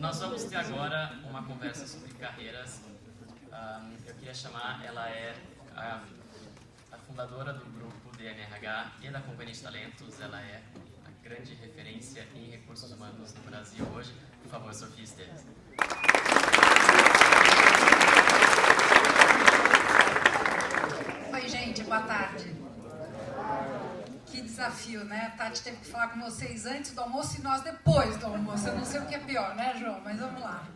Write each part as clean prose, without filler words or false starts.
Nós vamos ter agora uma conversa sobre carreiras. Eu queria chamar, ela é a fundadora do grupo DNRH e da Companhia de Talentos. Ela é a grande referência em recursos humanos no Brasil hoje. Por favor, Sofia Esteves. Oi, gente, boa tarde. Que desafio, né? A Tati teve que falar com vocês antes do almoço e nós depois do almoço. Eu não sei o que é pior, né, João? Mas vamos lá.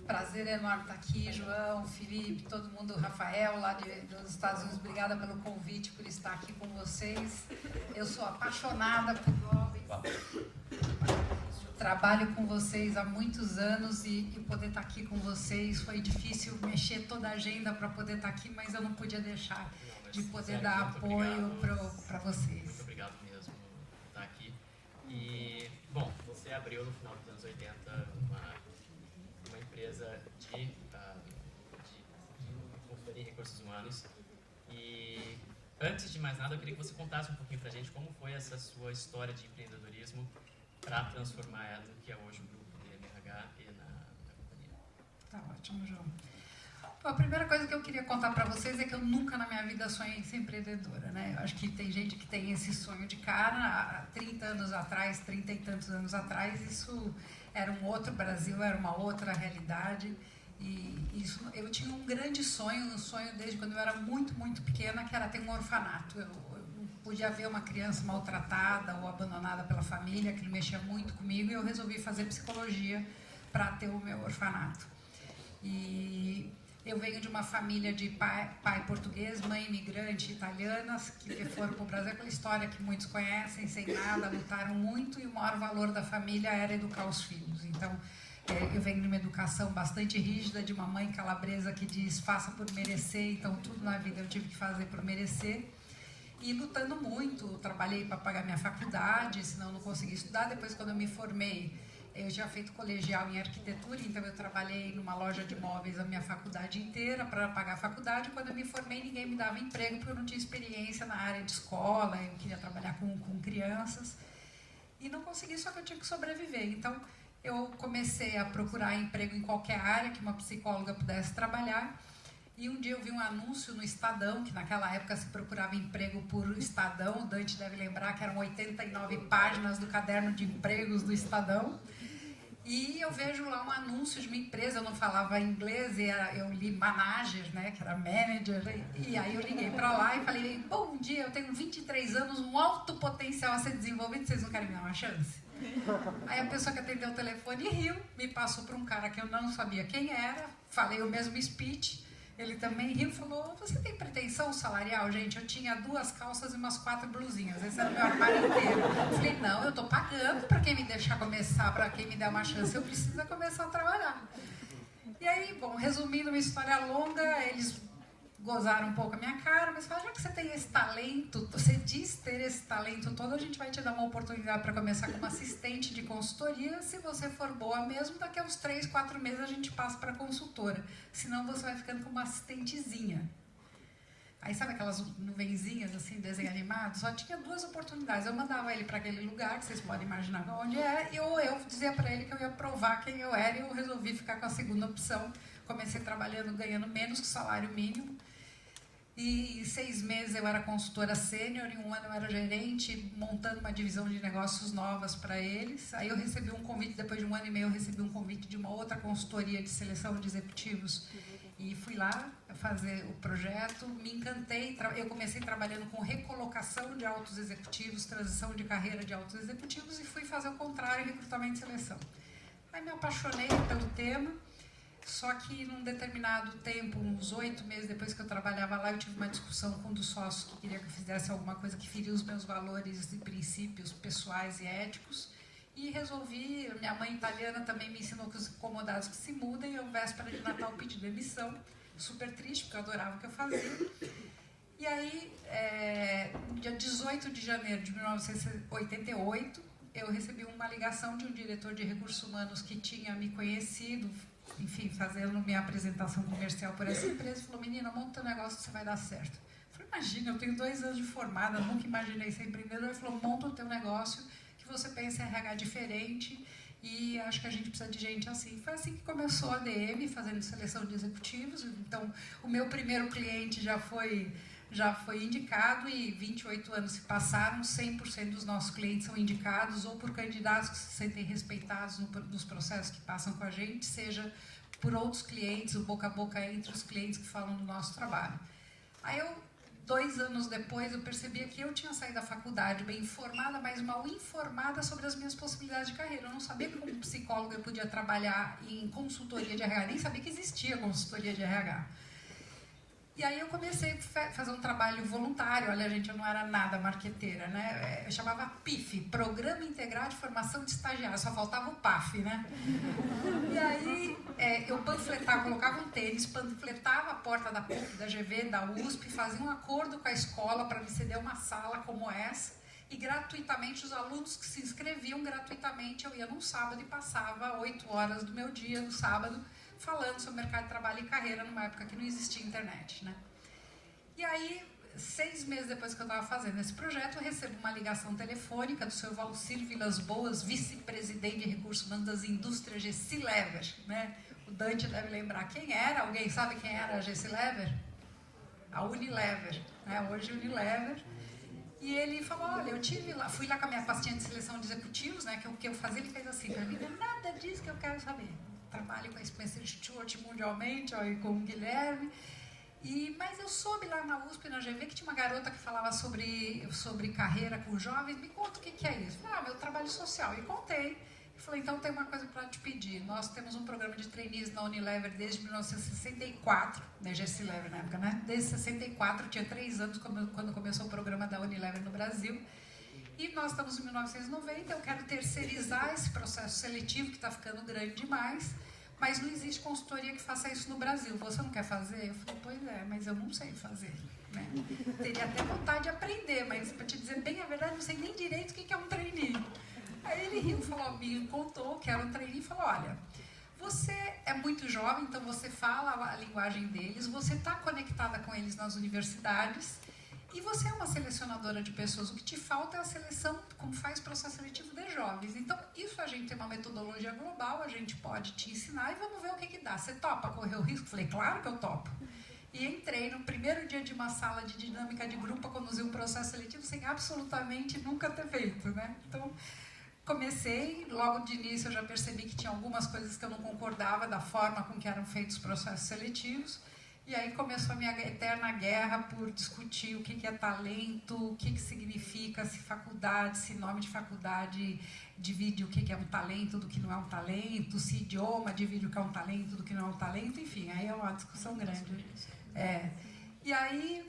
Prazer enorme estar aqui, João, Felipe, todo mundo, Rafael, lá dos Estados Unidos. Obrigada pelo convite, por estar aqui com vocês. Eu sou apaixonada por jovens. Trabalho com vocês há muitos anos e poder estar aqui com vocês foi difícil mexer toda a agenda para poder estar aqui, mas eu não podia deixar de poder dar apoio para vocês. Muito obrigado mesmo por estar aqui. E, bom, você abriu no final dos anos 80 uma empresa de consultoria em recursos humanos. E, antes de mais nada, eu queria que você contasse um pouquinho para a gente como foi essa sua história de empreendedorismo para transformar ela no que é hoje o grupo DNRH e na companhia. Tá ótimo, João. Bom, a primeira coisa que eu queria contar para vocês é que eu nunca na minha vida sonhei em ser empreendedora, né? Eu acho que tem gente que tem esse sonho de cara. Há 30 anos atrás, 30 e tantos anos atrás, isso era um outro Brasil, era uma outra realidade. E isso, eu tinha um grande sonho, desde quando eu era muito, muito pequena, que era ter um orfanato. Eu podia ver uma criança maltratada ou abandonada pela família, aquilo mexia muito comigo, e eu resolvi fazer psicologia para ter o meu orfanato. E eu venho de uma família de pai português, mãe imigrante italianas, que foram para o Brasil, aquela história que muitos conhecem, sem nada, lutaram muito, e o maior valor da família era educar os filhos. Então, eu venho de uma educação bastante rígida, de uma mãe calabresa que diz, faça por merecer, então tudo na vida eu tive que fazer por merecer. E lutando muito, trabalhei para pagar minha faculdade, senão não consegui estudar. Depois, quando eu me formei, eu tinha feito colegial em arquitetura, então eu trabalhei numa loja de móveis a minha faculdade inteira para pagar a faculdade. Quando eu me formei, ninguém me dava emprego, porque eu não tinha experiência na área de escola, eu queria trabalhar com crianças. E não consegui, só que eu tinha que sobreviver. Então, eu comecei a procurar emprego em qualquer área que uma psicóloga pudesse trabalhar. E um dia eu vi um anúncio no Estadão, que naquela época se procurava emprego por Estadão. O Dante deve lembrar que eram 89 páginas do caderno de empregos do Estadão. E eu vejo lá um anúncio de uma empresa, eu não falava inglês, e eu li manager, né, que era manager. E aí eu liguei para lá e falei, bom dia, eu tenho 23 anos, um alto potencial a ser desenvolvido, vocês não querem me dar uma chance? Aí a pessoa que atendeu o telefone riu, me passou para um cara que eu não sabia quem era, falei o mesmo speech. Ele também riu e falou, você tem pretensão salarial? Gente, eu tinha 2 calças e umas 4 blusinhas. Esse era o meu armário inteiro. Eu falei, não, eu estou pagando para quem me deixar começar, para quem me der uma chance, eu preciso começar a trabalhar. E aí, bom, resumindo uma história longa, eles gozaram um pouco a minha cara, mas falaram, já que você tem esse talento, você diz ter esse talento todo, a gente vai te dar uma oportunidade para começar como assistente de consultoria. Se você for boa mesmo, daqui a uns 3, 4 meses a gente passa para consultora. Senão você vai ficando como assistentezinha. Aí sabe aquelas nuvenzinhas, assim, desenho animado? Só tinha 2 oportunidades. Eu mandava ele para aquele lugar, que vocês podem imaginar onde é, e eu dizia para ele que eu ia provar quem eu era, e eu resolvi ficar com a segunda opção. Comecei trabalhando, ganhando menos que o salário mínimo. E em 6 meses eu era consultora sênior, em 1 ano eu era gerente, montando uma divisão de negócios novas para eles. Aí eu recebi um convite, depois de 1 ano e meio eu recebi um convite de uma outra consultoria de seleção de executivos. E fui lá fazer o projeto, me encantei. Eu comecei trabalhando com recolocação de altos executivos, transição de carreira de altos executivos, e fui fazer o contrário, recrutamento e seleção. Aí me apaixonei pelo tema. Só que num determinado tempo, uns 8 meses depois que eu trabalhava lá, eu tive uma discussão com um dos sócios que queria que eu fizesse alguma coisa que feria os meus valores e princípios pessoais e éticos. E resolvi, minha mãe italiana também me ensinou que os incomodados que se mudem. Eu, véspera de Natal, pedi demissão, super triste, porque eu adorava o que eu fazia. E aí, dia 18 de janeiro de 1988, eu recebi uma ligação de um diretor de recursos humanos que tinha me conhecido, enfim, fazendo minha apresentação comercial por essa empresa, e falou, menina, monta um negócio que você vai dar certo. Eu falei, imagina, eu tenho 2 anos de formada, nunca imaginei ser empreendedora. Ele falou, monta o teu negócio, que você pensa em RH diferente, e acho que a gente precisa de gente assim. Foi assim que começou a ADM, fazendo seleção de executivos. Então, o meu primeiro cliente já foi indicado, e 28 anos se passaram, 100% dos nossos clientes são indicados ou por candidatos que se sentem respeitados nos processos que passam com a gente, seja por outros clientes, o boca a boca entre os clientes que falam do nosso trabalho. Aí 2 anos depois, eu percebia que eu tinha saído da faculdade bem informada, mas mal informada sobre as minhas possibilidades de carreira. Eu não sabia que como psicóloga eu podia trabalhar em consultoria de RH, nem sabia que existia consultoria de RH. E aí eu comecei a fazer um trabalho voluntário. Olha, gente, eu não era nada marqueteira, né? Eu chamava PIF, Programa Integrado de Formação de Estagiário, só faltava o PAF, né? E aí eu panfletava, colocava um tênis, panfletava a porta da PUC, da GV, da USP, fazia um acordo com a escola para me ceder uma sala como essa, e gratuitamente, os alunos que se inscreviam gratuitamente, eu ia num sábado e passava 8 horas do meu dia, no sábado, falando sobre mercado de trabalho e carreira, numa época que não existia internet, né? E aí, 6 meses depois que eu estava fazendo esse projeto, eu recebo uma ligação telefônica do seu Valcir Vilas Boas, vice-presidente de recursos humanos das indústrias GC Lever, né? O Dante deve lembrar quem era. Alguém sabe quem era a GC Lever? A Unilever, né? Hoje Unilever. E ele falou, olha, eu fui lá com a minha pastinha de seleção de executivos, né? Que o que eu fazia, ele fez assim para mim, não é nada disso que eu quero saber. Trabalho com a Spencer Stuart mundialmente, ó, e com o Guilherme. Mas eu soube lá na USP, na GV, que tinha uma garota que falava sobre carreira com jovens. Me conta o que é isso. Falei, meu trabalho social. E contei. E falei, então tem uma coisa para te pedir. Nós temos um programa de trainees na Unilever desde 1964, né, GC Lever na época, né? Desde 64, eu tinha 3 anos quando começou o programa da Unilever no Brasil. E nós estamos em 1990, eu quero terceirizar esse processo seletivo que está ficando grande demais, mas não existe consultoria que faça isso no Brasil. Você não quer fazer? Eu falei, pois é, mas eu não sei fazer, né? Teria até vontade de aprender, mas para te dizer bem a verdade, não sei nem direito o que é um trainee. Aí ele riu, falou, me contou que era um trainee e falou, olha, você é muito jovem, então você fala a linguagem deles, você está conectada com eles nas universidades, e você é uma selecionadora de pessoas. O que te falta é a seleção, como faz processo seletivo de jovens. Então, isso a gente tem uma metodologia global, a gente pode te ensinar e vamos ver o que dá. Você topa correr o risco? Falei, claro que eu topo. E entrei no primeiro dia de uma sala de dinâmica de grupo a conduzir um processo seletivo sem absolutamente nunca ter feito, né? Então, comecei, logo de início eu já percebi que tinha algumas coisas que eu não concordava da forma com que eram feitos os processos seletivos. E aí começou a minha eterna guerra por discutir o que é talento, o que significa, se faculdade, se nome de faculdade divide o que é um talento do que não é um talento, se idioma divide o que é um talento do que não é um talento, enfim, aí é uma discussão grande. E aí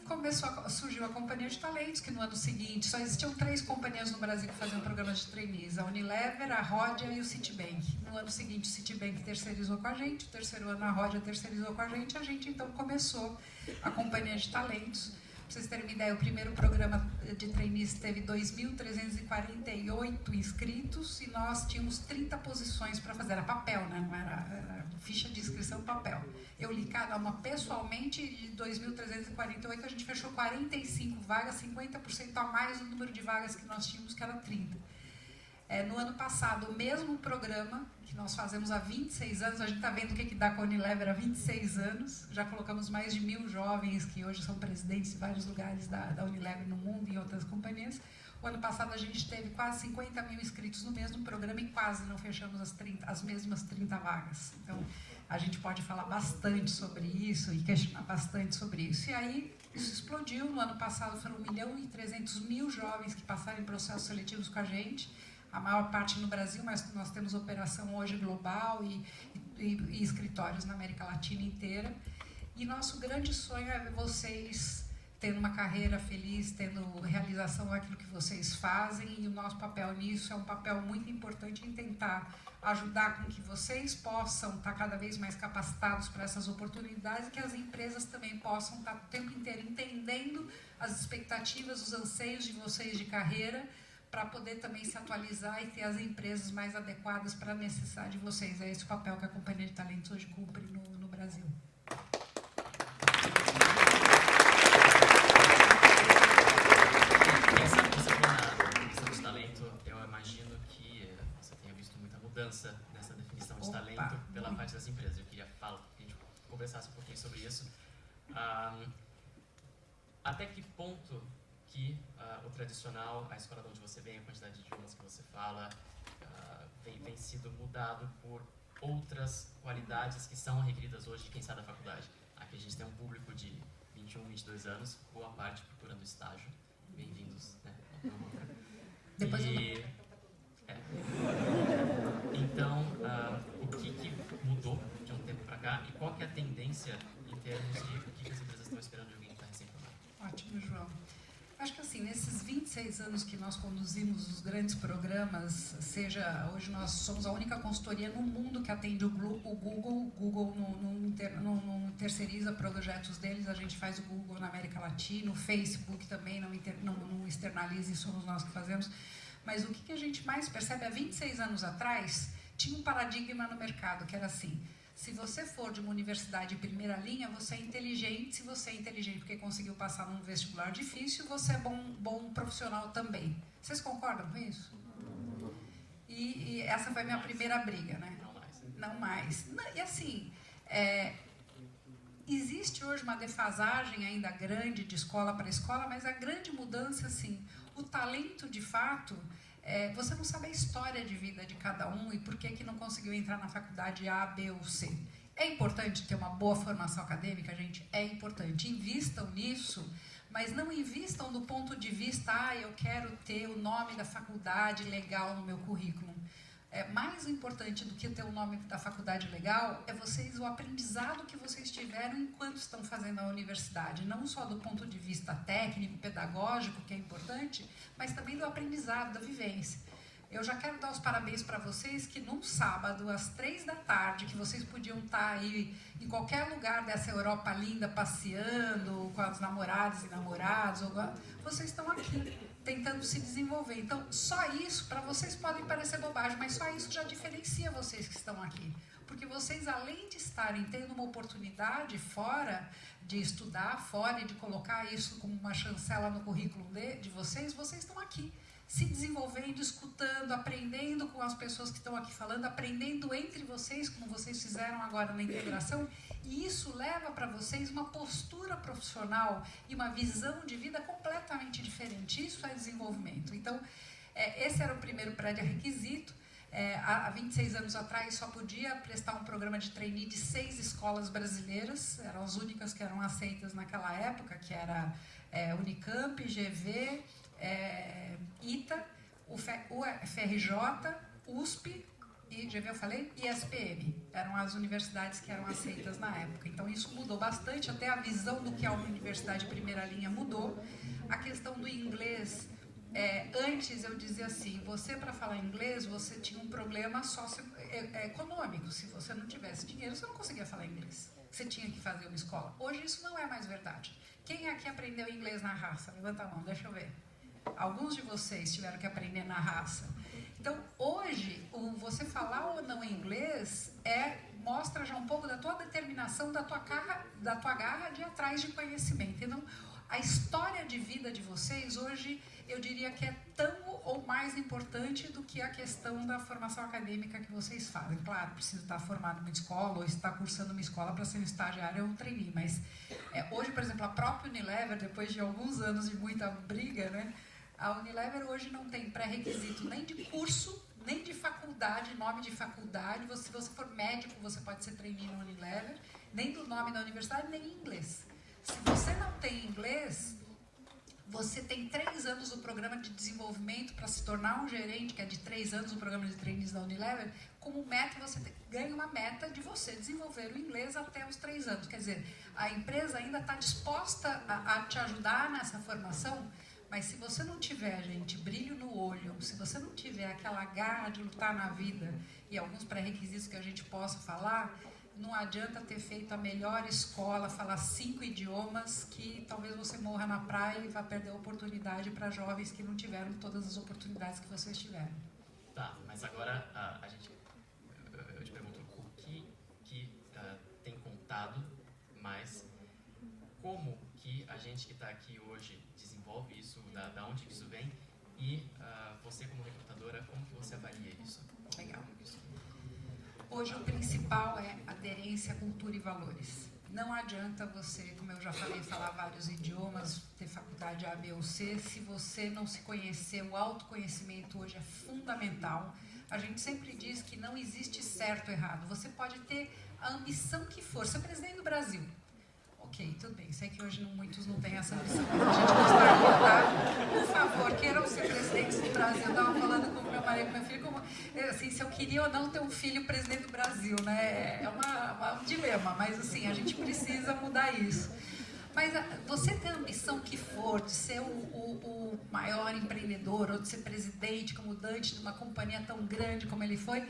surgiu a Companhia de Talentos, que no ano seguinte só existiam 3 companhias no Brasil que faziam programas de trainees, a Unilever, a Rodia e o Citibank. No ano seguinte o Citibank terceirizou com a gente, no 3º ano a Rodia terceirizou com a gente então começou a Companhia de Talentos. Para vocês terem uma ideia, o primeiro programa de trainees teve 2.348 inscritos e nós tínhamos 30 posições para fazer. Era papel, né? Não era ficha de inscrição, papel. Eu li cada uma pessoalmente, de 2.348 a gente fechou 45 vagas, 50% a mais do número de vagas que nós tínhamos, que era 30. No ano passado, o mesmo programa que nós fazemos há 26 anos, a gente está vendo o que dá com a Unilever há 26 anos, já colocamos mais de 1.000 jovens que hoje são presidentes de vários lugares da Unilever no mundo e em outras companhias. O ano passado a gente teve quase 50 mil inscritos no mesmo programa e quase não fechamos as mesmas 30 vagas. Então, a gente pode falar bastante sobre isso e questionar bastante sobre isso. E aí, isso explodiu. No ano passado foram 1.300.000 jovens que passaram em processos seletivos com a gente. A maior parte no Brasil, mas nós temos operação hoje global e escritórios na América Latina inteira. E nosso grande sonho é ver vocês tendo uma carreira feliz, tendo realização naquilo que vocês fazem, e o nosso papel nisso é um papel muito importante em tentar ajudar com que vocês possam estar cada vez mais capacitados para essas oportunidades e que as empresas também possam estar o tempo inteiro entendendo as expectativas, os anseios de vocês de carreira, para poder também se atualizar e ter as empresas mais adequadas para a necessidade de vocês. É esse o papel que a Companhia de Talentos hoje cumpre no Brasil. Essa questão de talento, eu imagino mudança nessa definição de Opa, talento pela muito. parte das empresas. Eu queria que a gente conversasse um pouquinho sobre isso. Até que ponto que o tradicional, a escola de onde você vem, a quantidade de idiomas que você fala, vem sido mudado por outras qualidades que são requeridas hoje de quem sai da faculdade. Aqui a gente tem um público de 21, 22 anos, boa parte procurando estágio. Bem-vindos, né? Depois Então, o que mudou de um tempo para cá e qual que é a tendência em termos de o que as empresas estão esperando de alguém que está recém-formado? Ótimo, João. Acho que assim, nesses 26 anos que nós conduzimos os grandes programas, seja, hoje nós somos a única consultoria no mundo que atende o Google. Google não terceiriza projetos deles, a gente faz o Google na América Latina, o Facebook também não externaliza e somos nós que fazemos. Mas o que a gente mais percebe, há 26 anos atrás, tinha um paradigma no mercado, que era assim: se você for de uma universidade de primeira linha, você é inteligente. Se você é inteligente porque conseguiu passar num vestibular difícil, você é bom profissional também. Vocês concordam com isso? E essa foi a minha primeira briga, né? Não mais. E assim, existe hoje uma defasagem ainda grande de escola para escola, mas a grande mudança, assim, o talento de fato... você não sabe a história de vida de cada um e por que não conseguiu entrar na faculdade A, B ou C. É importante ter uma boa formação acadêmica, gente? É importante. Invistam nisso, mas não invistam do ponto de vista, eu quero ter o nome da faculdade legal no meu currículo. Mais importante do que ter o nome da faculdade legal é o aprendizado que vocês tiveram enquanto estão fazendo a universidade, não só do ponto de vista técnico, pedagógico, que é importante, mas também do aprendizado, da vivência. Eu já quero dar os parabéns para vocês que num sábado, às 3 da tarde, que vocês podiam estar aí em qualquer lugar dessa Europa linda, passeando com os namorados e namorados, vocês estão aqui, tentando se desenvolver. Então, só isso, para vocês podem parecer bobagem, mas só isso já diferencia vocês que estão aqui. Porque vocês, além de estarem tendo uma oportunidade fora de estudar, fora e de colocar isso como uma chancela no currículo de vocês, vocês estão aqui, se desenvolvendo, escutando, aprendendo com as pessoas que estão aqui falando, aprendendo entre vocês, como vocês fizeram agora na integração, e isso leva para vocês uma postura profissional e uma visão de vida completamente diferente. Isso é desenvolvimento. Então, esse era o primeiro pré-requisito. Há 26 anos atrás só podia prestar um programa de trainee de 6 escolas brasileiras, eram as únicas que eram aceitas naquela época, que era Unicamp, GV, ITA, UFRJ, USP, e GV eu falei, e SPM. Eram as universidades que eram aceitas na época. Então isso mudou bastante, até a visão do que é uma universidade de primeira linha mudou. A questão do inglês, antes eu dizia assim, você para falar inglês, você tinha um problema econômico. Se você não tivesse dinheiro, você não conseguia falar inglês. Você tinha que fazer uma escola. Hoje isso não é mais verdade. Quem aqui aprendeu inglês na raça? Levanta a mão, deixa eu ver. Alguns de vocês tiveram que aprender na raça. Então, hoje, você falar ou não inglês mostra já um pouco da tua determinação, da tua garra de ir atrás de conhecimento. Então, a história de vida de vocês, hoje, eu diria que é tão ou mais importante do que a questão da formação acadêmica que vocês fazem. Claro, precisa estar formado numa escola ou estar cursando uma escola para ser um estagiário ou um trainee, mas hoje, por exemplo, a própria Unilever, depois de alguns anos de muita briga, né, a Unilever hoje não tem pré-requisito nem de curso, nem de faculdade, nome de faculdade. Se você for médico, você pode ser trainee na Unilever, nem do nome da universidade, nem em inglês. Se você não tem inglês, você tem 3 anos do programa de desenvolvimento para se tornar um gerente, que é de 3 anos o programa de trainees da Unilever. Como meta, você ganha uma meta de você desenvolver o inglês até os 3 anos. Quer dizer, a empresa ainda está disposta a te ajudar nessa formação, mas se você não tiver, gente, brilho no olho, se você não tiver aquela garra de lutar na vida e alguns pré-requisitos que a gente possa falar, não adianta ter feito a melhor escola, falar 5 idiomas, que talvez você morra na praia e vá perder a oportunidade para jovens que não tiveram todas as oportunidades que vocês tiveram. Tá, mas agora eu te pergunto o que tem contado mais, como que a gente que está aqui hoje desenvolve isso, da onde que isso vem, e você como recrutadora, como que você avalia isso? Legal. Hoje o principal é aderência, cultura e valores. Não adianta você, como eu já falei, falar vários idiomas, ter faculdade A, B ou C, se você não se conhecer. O autoconhecimento hoje é fundamental. A gente sempre diz que não existe certo ou errado. Você pode ter a ambição que for, ser presidente do Brasil. Ok, tudo bem, sei que hoje muitos não têm essa ambição, mas a gente gostaria, tá? Por favor, queiram ser presidentes do Brasil. Eu estava falando com meu marido e meu filho, como, assim, se eu queria ou não ter um filho presidente do Brasil, né? É um dilema, mas assim, a gente precisa mudar isso. Mas você ter a ambição que for de ser o maior empreendedor, ou de ser presidente, como Dante, de uma companhia tão grande como ele foi,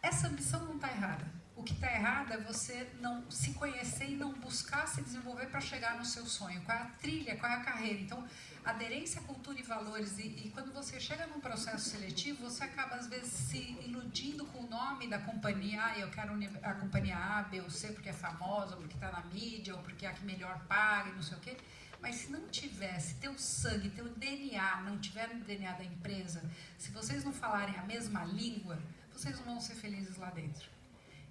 essa ambição não está errada. O que está errado é você não se conhecer e não buscar se desenvolver para chegar no seu sonho. Qual é a trilha, qual é a carreira? Então, aderência, cultura e valores. E quando você chega num processo seletivo, você acaba, às vezes, se iludindo com o nome da companhia. Ah, eu quero a companhia A, B ou C porque é famosa, ou porque está na mídia, ou porque é a que melhor paga e não sei o quê. Mas se não tivesse teu sangue, teu DNA, não tiver no DNA da empresa, se vocês não falarem a mesma língua, vocês não vão ser felizes lá dentro.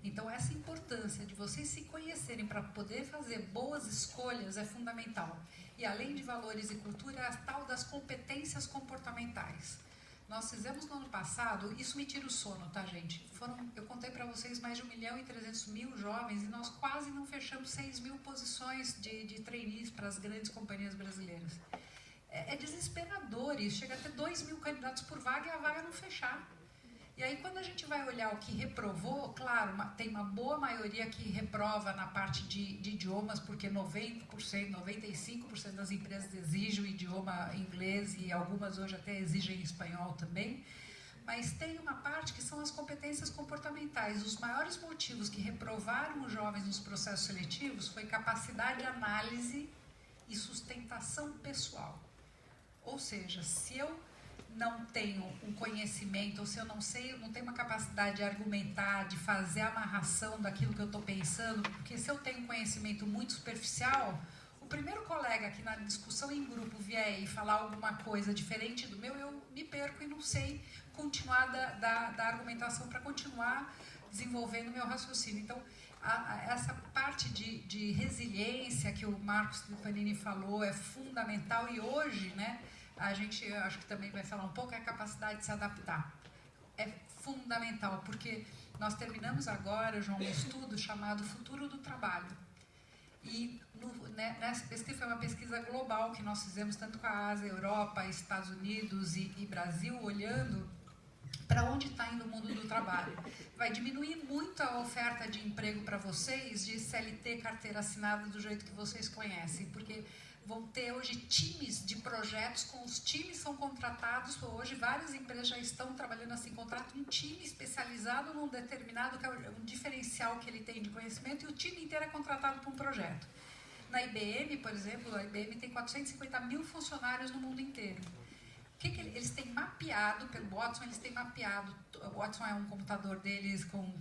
Então, essa importância de vocês se conhecerem para poder fazer boas escolhas é fundamental. E, além de valores e cultura, é a tal das competências comportamentais. Nós fizemos no ano passado, isso me tira o sono, tá, gente? Eu contei para vocês mais de 1.300.000 jovens e nós quase não fechamos 6.000 posições de trainees para as grandes companhias brasileiras. É desesperador isso, chega a ter 2.000 candidatos por vaga e a vaga não fechar. E aí, quando a gente vai olhar o que reprovou, claro, tem uma boa maioria que reprova na parte de idiomas, porque 90%, 95% das empresas exigem o idioma inglês e algumas hoje até exigem espanhol também. Mas tem uma parte que são as competências comportamentais. Os maiores motivos que reprovaram os jovens nos processos seletivos foi capacidade de análise e sustentação pessoal. Ou seja, se eu não tenho um conhecimento, ou se eu não sei, eu não tenho uma capacidade de argumentar, de fazer a amarração daquilo que eu estou pensando, porque se eu tenho um conhecimento muito superficial, o primeiro colega que na discussão em grupo vier e falar alguma coisa diferente do meu, eu me perco e não sei continuar da argumentação para continuar desenvolvendo o meu raciocínio. Então, essa parte de resiliência que o Marcos Stefanini falou é fundamental e hoje, né, a gente, eu acho que também vai falar um pouco, é a capacidade de se adaptar. É fundamental, porque nós terminamos agora, João, um estudo chamado Futuro do Trabalho. E nessa pesquisa foi uma pesquisa global que nós fizemos tanto com a Ásia, Europa, Estados Unidos e Brasil, olhando para onde está indo o mundo do trabalho. Vai diminuir muito a oferta de emprego para vocês de CLT, carteira assinada, do jeito que vocês conhecem, porque vão ter hoje times de projetos, com os times são contratados, hoje várias empresas já estão trabalhando assim, contratam um time especializado num determinado, que é um diferencial que ele tem de conhecimento, e o time inteiro é contratado para um projeto. Na IBM, por exemplo, a IBM tem 450.000 funcionários no mundo inteiro. O que eles têm mapeado, pelo Watson, eles têm mapeado, o Watson é um computador deles com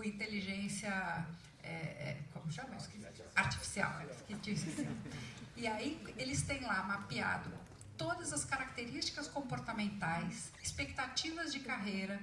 inteligência, como chama? Artificial. E aí eles têm lá mapeado todas as características comportamentais, expectativas de carreira,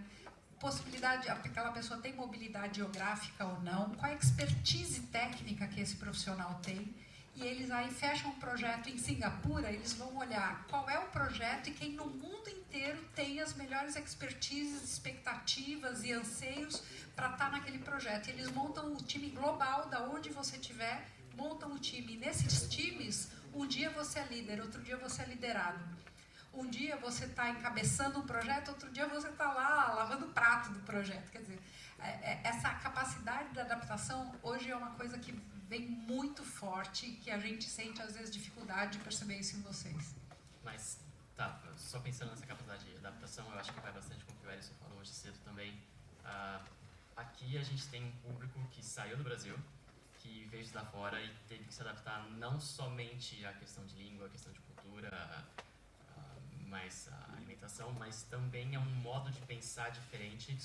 possibilidade, aquela pessoa tem mobilidade geográfica ou não, qual a expertise técnica que esse profissional tem. E eles aí fecham um projeto em Singapura, eles vão olhar qual é o projeto e quem no mundo inteiro tem as melhores expertises, expectativas e anseios para estar naquele projeto. E eles montam o time global, da onde você estiver, montam o time. E nesses times, um dia você é líder, outro dia você é liderado. Um dia você está encabeçando um projeto, outro dia você está lá lavando o prato do projeto. Quer dizer, essa capacidade de adaptação hoje é uma coisa que vem muito forte, que a gente sente às vezes dificuldade de perceber isso em vocês. Mas, tá, só pensando nessa capacidade de adaptação, eu acho que vai bastante com o que o Ellison falou hoje cedo também. Aqui a gente tem um público que saiu do Brasil, que veio de lá fora e teve que se adaptar não somente à questão de língua, à questão de cultura, mais a alimentação, mas também é um modo de pensar diferente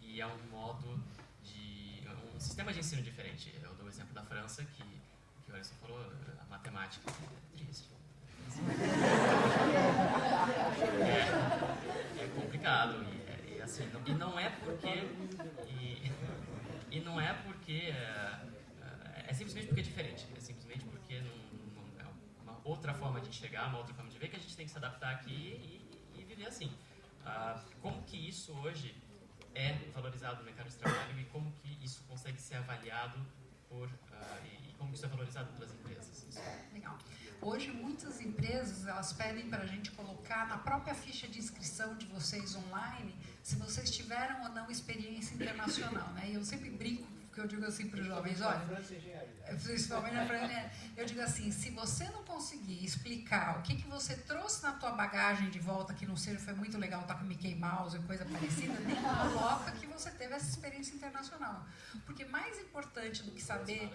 e é um modo um sistema de ensino diferente. Eu dou o exemplo da França, que o Ellison falou, a matemática é triste. É complicado e assim, e não é por e não é porque é simplesmente porque é diferente, é simplesmente porque é uma outra forma de enxergar, uma outra forma de ver que a gente tem que se adaptar aqui e viver assim. Como que isso hoje é valorizado no mercado de trabalho e como que isso consegue ser avaliado e como que isso é valorizado pelas empresas? Legal. Hoje, muitas empresas, elas pedem para a gente colocar na própria ficha de inscrição de vocês online se vocês tiveram ou não experiência internacional, né? E eu sempre brinco, porque eu digo assim para os jovens, olha, principalmente na França, eu digo assim, se você não conseguir explicar o que você trouxe na tua bagagem de volta, que não seja, foi muito legal estar com Mickey Mouse e coisa parecida, nem coloca que você teve essa experiência internacional. Porque mais importante do que saber...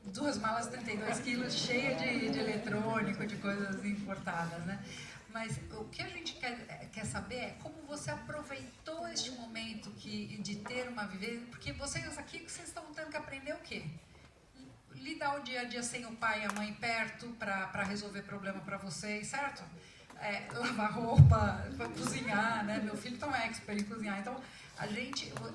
2 malas 32 quilos cheias de eletrônico, de coisas importadas, né? Mas o que a gente quer saber é como você aproveitou este momento de ter uma vivência, porque vocês aqui, vocês estão tendo que aprender o quê? Lidar o dia a dia sem o pai e a mãe perto para resolver problema para vocês, certo? Lavar roupa, cozinhar, né? Meu filho tá um expert em cozinhar, então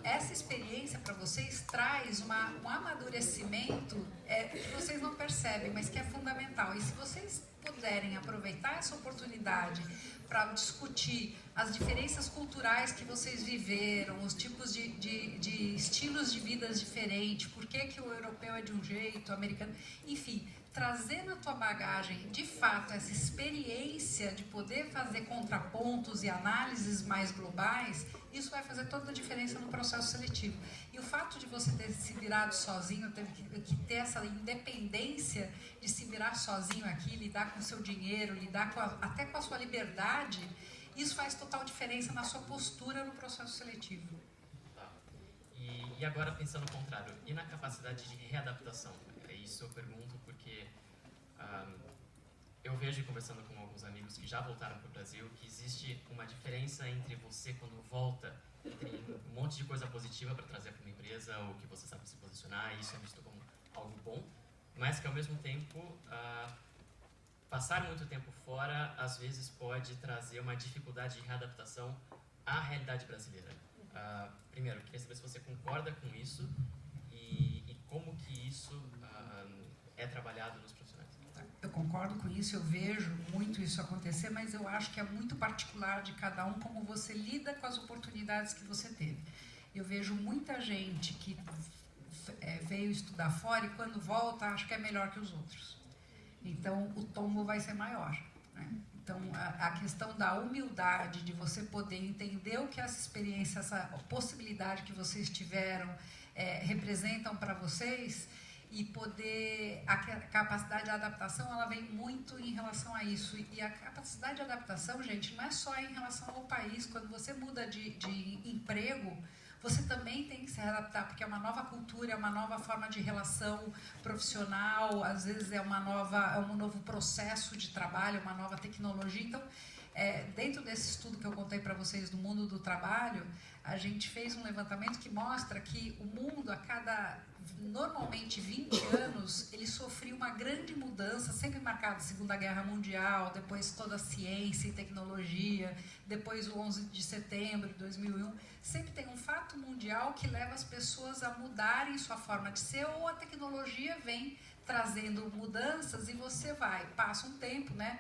essa experiência para vocês traz um amadurecimento que vocês não percebem, mas que é fundamental. E se vocês puderem aproveitar essa oportunidade para discutir as diferenças culturais que vocês viveram, os tipos de estilos de vidas diferentes, por que o europeu é de um jeito, o americano, enfim, trazer na tua bagagem, de fato, essa experiência de poder fazer contrapontos e análises mais globais, isso vai fazer toda a diferença no processo seletivo. E o fato de você ter se virado sozinho, ter que ter essa independência de se virar sozinho aqui, lidar com o seu dinheiro, lidar até com a sua liberdade, isso faz total diferença na sua postura no processo seletivo. Tá. E agora, pensando ao contrário, e na capacidade de readaptação? Isso eu pergunto porque eu vejo, conversando com alguns amigos que já voltaram para o Brasil, que existe uma diferença entre você, quando volta, tem um monte de coisa positiva para trazer para uma empresa, ou que você sabe se posicionar, e isso é visto como algo bom, mas que, ao mesmo tempo, passar muito tempo fora, às vezes, pode trazer uma dificuldade de readaptação à realidade brasileira. Primeiro, queria saber se você concorda com isso e como que isso é trabalhado nos profissionais. Eu concordo com isso, eu vejo muito isso acontecer, mas eu acho que é muito particular de cada um como você lida com as oportunidades que você teve. Eu vejo muita gente que veio estudar fora e quando volta acha que é melhor que os outros. Então o tombo vai ser maior, né? Então a questão da humildade, de você poder entender o que essa experiência, essa possibilidade que vocês tiveram representam para vocês, e poder, a capacidade de adaptação, ela vem muito em relação a isso. E a capacidade de adaptação, gente, não é só em relação ao país. Quando você muda de emprego, você também tem que se adaptar, porque é uma nova cultura, é uma nova forma de relação profissional, às vezes é um novo processo de trabalho, uma nova tecnologia. Então, dentro desse estudo que eu contei para vocês do mundo do trabalho, a gente fez um levantamento que mostra que o mundo, a cada normalmente 20 anos, ele sofria uma grande mudança, sempre marcada Segunda Guerra Mundial, depois toda a ciência e tecnologia, depois o 11 de setembro de 2001, sempre tem um fato mundial que leva as pessoas a mudarem sua forma de ser, ou a tecnologia vem trazendo mudanças e você passa um tempo, né?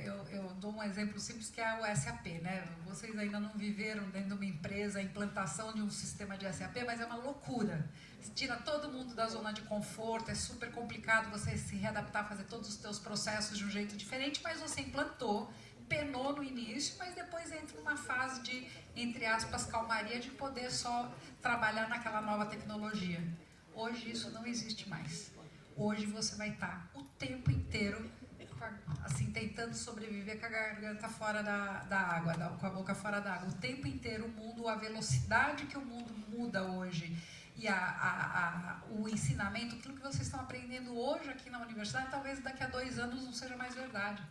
Eu dou um exemplo simples que é o SAP, né? Vocês ainda não viveram dentro de uma empresa a implantação de um sistema de SAP, mas é uma loucura. Tira todo mundo da zona de conforto, é super complicado você se readaptar, fazer todos os seus processos de um jeito diferente, mas você implantou, penou no início, mas depois entra numa fase de, entre aspas, calmaria, de poder só trabalhar naquela nova tecnologia. Hoje isso não existe mais. Hoje você vai estar o tempo inteiro assim, tentando sobreviver com a garganta fora da água, com a boca fora da água. O tempo inteiro o mundo, a velocidade que o mundo muda hoje e o ensinamento, aquilo que vocês estão aprendendo hoje aqui na universidade, talvez daqui a 2 anos não seja mais verdade.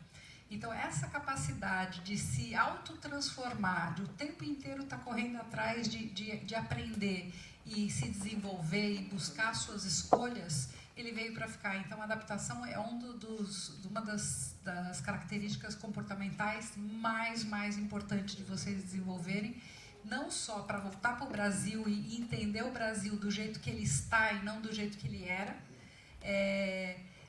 Então, essa capacidade de se autotransformar, de o tempo inteiro estar correndo atrás de aprender e se desenvolver e buscar suas escolhas, ele veio para ficar. Então, a adaptação é uma das características comportamentais mais importantes de vocês desenvolverem, não só para voltar para o Brasil e entender o Brasil do jeito que ele está e não do jeito que ele era.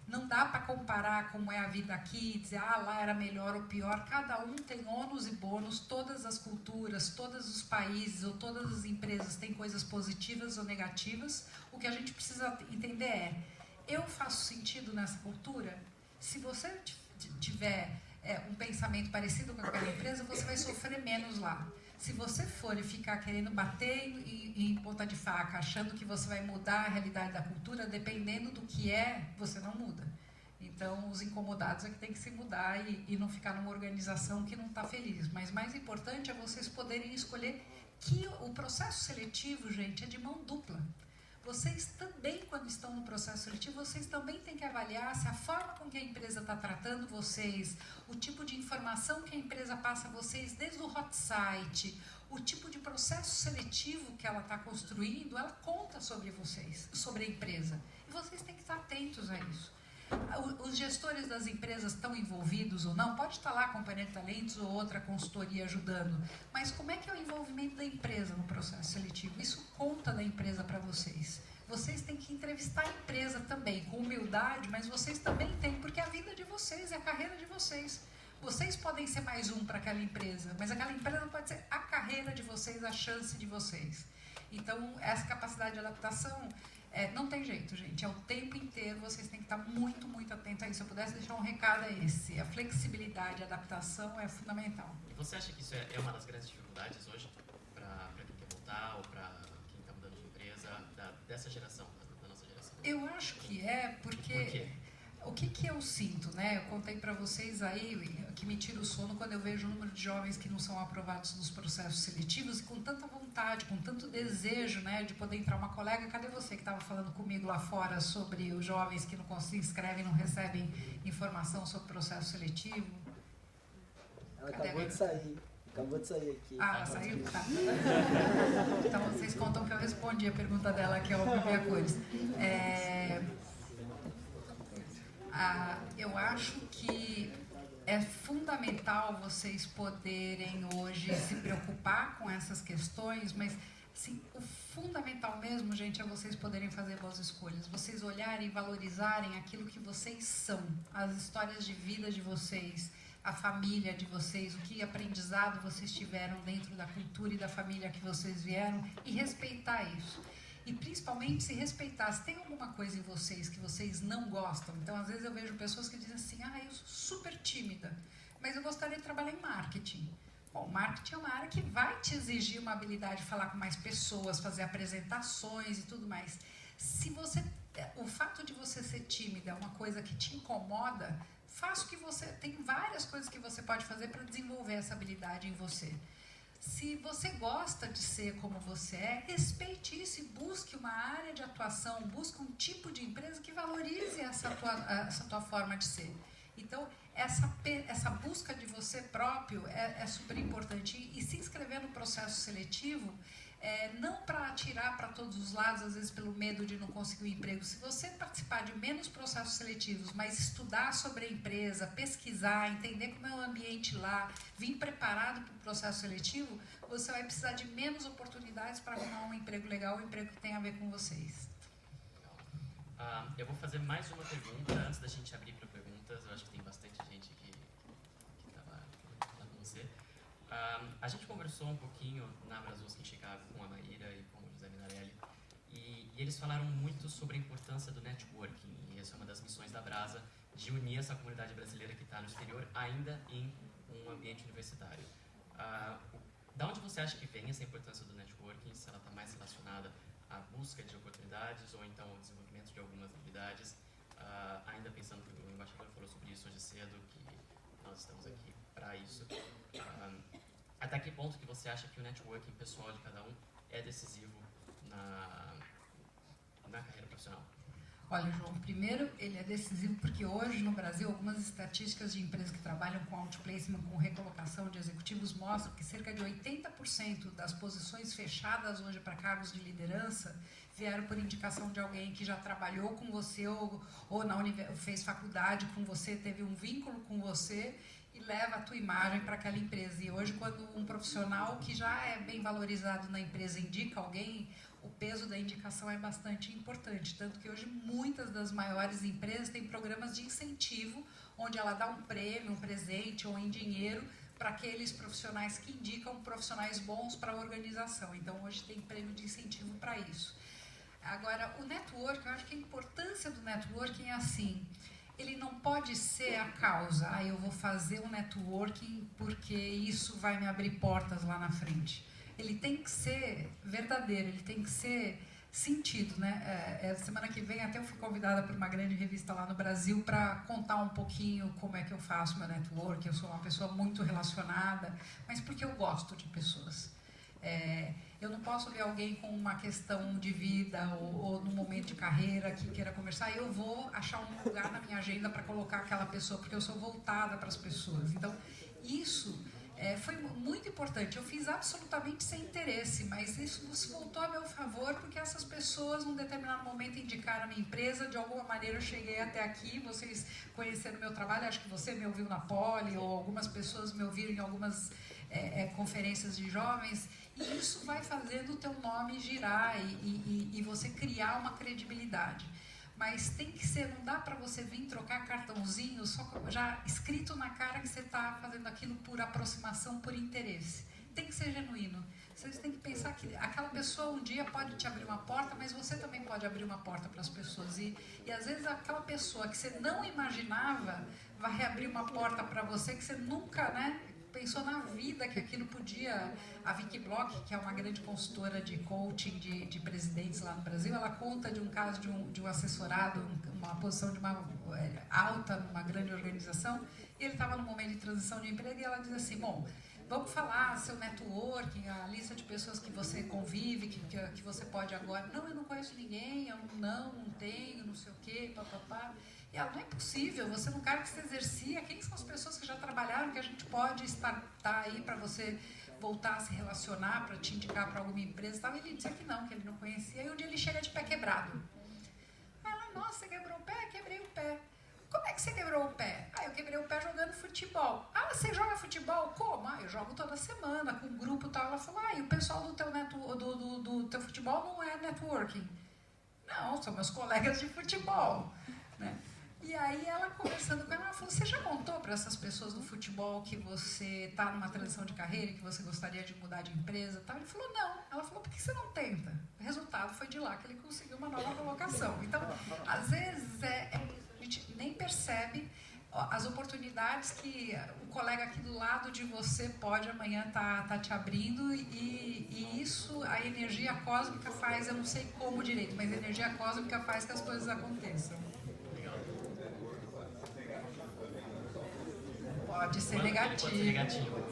Não dá para comparar como é a vida aqui e dizer, lá era melhor ou pior. Cada um tem ônus e bônus, todas as culturas, todos os países ou todas as empresas têm coisas positivas ou negativas. O que a gente precisa entender eu faço sentido nessa cultura? Se você tiver um pensamento parecido com aquela empresa, você vai sofrer menos lá. Se você for e ficar querendo bater em ponta de faca, achando que você vai mudar a realidade da cultura, dependendo do que você não muda. Então, os incomodados é que tem que se mudar e não ficar numa organização que não está feliz. Mas mais importante é vocês poderem escolher que o processo seletivo, gente, é de mão dupla. Vocês também, quando estão no processo seletivo, vocês também têm que avaliar se a forma com que a empresa está tratando vocês, o tipo de informação que a empresa passa a vocês desde o hot site, o tipo de processo seletivo que ela está construindo, ela conta sobre vocês, sobre a empresa. E vocês têm que estar atentos a isso. Os gestores das empresas estão envolvidos ou não? Pode estar lá a Companhia de Talentos ou outra consultoria ajudando, mas como é que é o envolvimento da empresa no processo seletivo? Isso conta da empresa para vocês. Vocês têm que entrevistar a empresa também, com humildade, mas vocês também têm, porque é a vida de vocês, é a carreira de vocês. Vocês podem ser mais um para aquela empresa, mas aquela empresa pode ser a carreira de vocês, a chance de vocês. Então, essa capacidade de adaptação... não tem jeito, gente. É o tempo inteiro, vocês têm que estar muito, muito atentos a isso. Se eu pudesse deixar um recado, é esse. A flexibilidade, a adaptação é fundamental. E você acha que isso é uma das grandes dificuldades hoje para quem quer voltar ou para quem está mudando de empresa, dessa geração, da nossa geração? Eu acho que porque... Por quê? O que eu sinto, né? Eu contei para vocês aí que me tira o sono quando eu vejo o número de jovens que não são aprovados nos processos seletivos e com tanta vontade, com tanto desejo, né, de poder entrar. Uma colega, cadê você que estava falando comigo lá fora sobre os jovens que não se inscrevem, não recebem informação sobre o processo seletivo? Ela acabou de sair. Acabou de sair aqui. Ela saiu? Tá. Então vocês contam que eu respondi a pergunta dela, que é o Bebê Cores. Eu acho que é fundamental vocês poderem hoje se preocupar com essas questões, mas assim, o fundamental mesmo, gente, é vocês poderem fazer boas escolhas, vocês olharem e valorizarem aquilo que vocês são, as histórias de vida de vocês, a família de vocês, o que aprendizado vocês tiveram dentro da cultura e da família que vocês vieram, e respeitar isso. E principalmente se respeitar. Se tem alguma coisa em vocês que vocês não gostam, então às vezes eu vejo pessoas que dizem assim, eu sou super tímida, mas eu gostaria de trabalhar em marketing. Bom, marketing é uma área que vai te exigir uma habilidade de falar com mais pessoas, fazer apresentações e tudo mais. O fato de você ser tímida é uma coisa que te incomoda, faça o que você... Tem várias coisas que você pode fazer para desenvolver essa habilidade em você. Se você gosta de ser como você respeite isso e busque uma área de atuação, busque um tipo de empresa que valorize essa tua forma de ser. Então, essa busca de você próprio é super importante. E se inscrever no processo seletivo, não para atirar para todos os lados, às vezes pelo medo de não conseguir um emprego. Se você participar de menos processos seletivos, mas estudar sobre a empresa, pesquisar, entender como é o ambiente lá, vir preparado para o processo seletivo, você vai precisar de menos oportunidades para arrumar um emprego legal, um emprego que tenha a ver com vocês. Eu vou fazer mais uma pergunta antes da gente abrir para perguntas. Eu acho que tem bastante gente que estava lá com você. A gente conversou um pouquinho na Brasovski em Chicago com a Maíra e com o José Minarelli e eles falaram muito sobre a importância do networking, e essa é uma das missões da Brasa, de unir essa comunidade brasileira que está no exterior ainda em um ambiente universitário. Da onde você acha que vem essa importância do networking, se ela está mais relacionada à busca de oportunidades ou então ao desenvolvimento de algumas habilidades, ainda pensando que o embaixador falou sobre isso hoje cedo, que nós estamos aqui para isso. Até que ponto que você acha que o networking pessoal de cada um é decisivo na carreira profissional? Olha, João, primeiro ele é decisivo porque hoje no Brasil algumas estatísticas de empresas que trabalham com outplacement, com recolocação de executivos, mostram que cerca de 80% das posições fechadas hoje para cargos de liderança vieram por indicação de alguém que já trabalhou com você ou fez faculdade com você, teve um vínculo com você e leva a tua imagem para aquela empresa. E hoje, quando um profissional que já é bem valorizado na empresa indica alguém, o peso da indicação é bastante importante. Tanto que hoje muitas das maiores empresas têm programas de incentivo, onde ela dá um prêmio, um presente ou em dinheiro para aqueles profissionais que indicam profissionais bons para a organização. Então, hoje tem prêmio de incentivo para isso. Agora, o network, eu acho que a importância do networking é assim, ele não pode ser a causa, eu vou fazer um networking porque isso vai me abrir portas lá na frente. Ele tem que ser verdadeiro, ele tem que ser sentido, né? Semana que vem até eu fui convidada por uma grande revista lá no Brasil para contar um pouquinho como é que eu faço meu network. Eu sou uma pessoa muito relacionada, mas porque eu gosto de pessoas. Eu não posso ver alguém com uma questão de vida ou num momento de carreira que queira conversar, eu vou achar um lugar na minha agenda para colocar aquela pessoa, porque eu sou voltada para as pessoas. Então, isso foi muito importante. Eu fiz absolutamente sem interesse, mas isso se voltou a meu favor, porque essas pessoas, num determinado momento, indicaram a minha empresa. De alguma maneira, eu cheguei até aqui. Vocês conheceram o meu trabalho, acho que você me ouviu na Poli, ou algumas pessoas me ouviram em algumas conferências de jovens. E isso vai fazendo o teu nome girar e você criar uma credibilidade. Mas tem que ser, não dá para você vir trocar cartãozinho só já escrito na cara que você está fazendo aquilo por aproximação, por interesse. Tem que ser genuíno. Vocês têm que pensar que aquela pessoa um dia pode te abrir uma porta, mas você também pode abrir uma porta para as pessoas. E às vezes aquela pessoa que você não imaginava vai abrir uma porta para você que você nunca, pensou na vida que aquilo podia. A Vicky Bloch, que é uma grande consultora de coaching de presidentes lá no Brasil, ela conta de um caso de um assessorado, uma posição de uma alta numa grande organização, e ele estava num momento de transição de emprego, e ela diz assim, bom, vamos falar seu networking, a lista de pessoas que você convive, que você pode agora. Não, eu não conheço ninguém, eu não tenho, não sei o quê, papapá. E ela, não é possível, você não quer que se exercia, quem são as pessoas que já trabalharam, que a gente pode estar aí para você voltar a se relacionar, para te indicar para alguma empresa e tal. E ele disse que ele não conhecia, e um dia ele chega de pé quebrado. Aí ela, nossa, você quebrou o pé? Quebrei o pé. Como é que você quebrou o pé? Eu quebrei o pé jogando futebol. Você joga futebol? Como? Eu jogo toda semana, com um grupo e tal. Ela falou, e o pessoal do teu futebol não é networking? Não, são meus colegas de futebol, né? E aí ela conversando com ela falou, você já contou para essas pessoas do futebol que você está numa transição de carreira, que você gostaria de mudar de empresa e tal? Ele falou, não. Ela falou, por que você não tenta? O resultado foi de lá que ele conseguiu uma nova colocação. Então, às vezes, a gente nem percebe as oportunidades que o colega aqui do lado de você pode amanhã tá te abrindo, e isso, a energia cósmica faz, eu não sei como direito, mas a energia cósmica faz que as coisas aconteçam. Pode ser negativo.